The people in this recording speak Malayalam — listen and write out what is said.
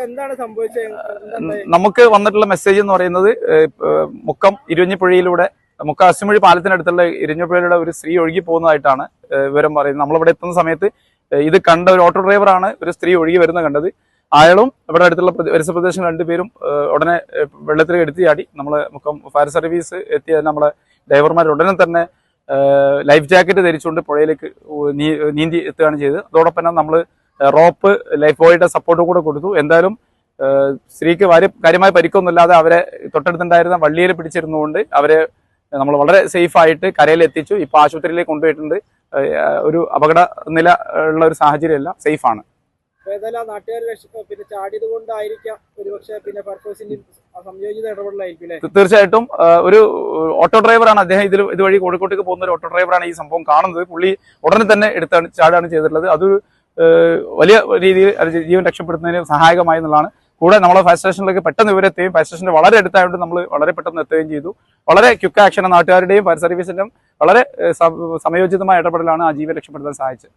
എന്താണ് സംഭവിച്ചത്? നമുക്ക് വന്നിട്ടുള്ള മെസ്സേജ് എന്ന് പറയുന്നത് മുക്കം ഇരുവഞ്ഞിപ്പുഴയിലൂടെ മുക്കം അസിമൊഴി പാലത്തിനടുത്തുള്ള ഇരുവഞ്ഞിപ്പുഴയിലൂടെ ഒരു സ്ത്രീ ഒഴുകി പോകുന്നതായിട്ടാണ് വിവരം പറയുന്നത്. നമ്മളിവിടെ എത്തുന്ന സമയത്ത് ഇത് കണ്ട ഒരു ഓട്ടോ ഡ്രൈവറാണ് ഒരു സ്ത്രീ ഒഴുകി വരുന്നത് കണ്ടത്. അയാളും ഇവിടെ അടുത്തുള്ള പരിസര പ്രദേശം രണ്ടുപേരും ഉടനെ വെള്ളത്തിൽ എടുത്തു ചാടി. നമ്മൾ മുക്കം ഫയർ സർവീസ് എത്തിയ നമ്മളെ ഡ്രൈവർമാർ ഉടനെ തന്നെ ലൈഫ് ജാക്കറ്റ് ധരിച്ചുകൊണ്ട് പുഴയിലേക്ക് നീന്തി എത്തുകയാണ് ചെയ്തത്. അതോടൊപ്പം തന്നെ നമ്മൾ റോപ്പ് ലൈഫ് ബോയുടെ സപ്പോർട്ട് കൂടെ കൊടുത്തു. എന്തായാലും സ്ത്രീക്ക് കാര്യമായ പരിക്കൊന്നുമില്ലാതെ അവരെ തൊട്ടടുത്തുണ്ടായിരുന്ന വള്ളിയിൽ പിടിച്ചിരുന്നുകൊണ്ട് അവരെ നമ്മൾ വളരെ സേഫ് ആയിട്ട് കരയിൽ എത്തിച്ചു. ഇപ്പൊ ആശുപത്രിയിലേക്ക് കൊണ്ടുപോയിട്ടുണ്ട്. ഒരു അപകട നില ഉള്ള ഒരു സാഹചര്യമല്ല, സേഫ് ആണ്. തീർച്ചയായിട്ടും ഒരു ഓട്ടോ ഡ്രൈവറാണ് അദ്ദേഹം. ഇതുവഴി കോഴിക്കോട്ടേക്ക് പോകുന്ന ഒരു ഓട്ടോ ഡ്രൈവറാണ് ഈ സംഭവം കാണുന്നത്. പുള്ളി ഉടനെ തന്നെ ചാടാണ് ചെയ്തിട്ടുള്ളത്. അത് വലിയ രീതിയിൽ ജീവൻ രക്ഷപ്പെടുത്തുന്നതിന് സഹായകമായി എന്നുള്ളതാണ്. കൂടെ നമ്മളെ ഫയർ സ്റ്റേഷനിലേക്ക് പെട്ടെന്ന് ഇവരെത്തുകയും ഫയർ സ്റ്റേഷന്റെ വളരെ അടുത്തായതുകൊണ്ട് നമ്മൾ വളരെ പെട്ടെന്ന് എത്തുകയും ചെയ്തു. വളരെ ക്വിക്ക് ആക്ഷൻ നാട്ടുകാരുടെയും ഫയർ സർവീസിന്റെയും വളരെ സമയോചിതമായ ഇടപെടലാണ് ആ ജീവൻ രക്ഷപ്പെടുത്താൻ സഹായിച്ചത്.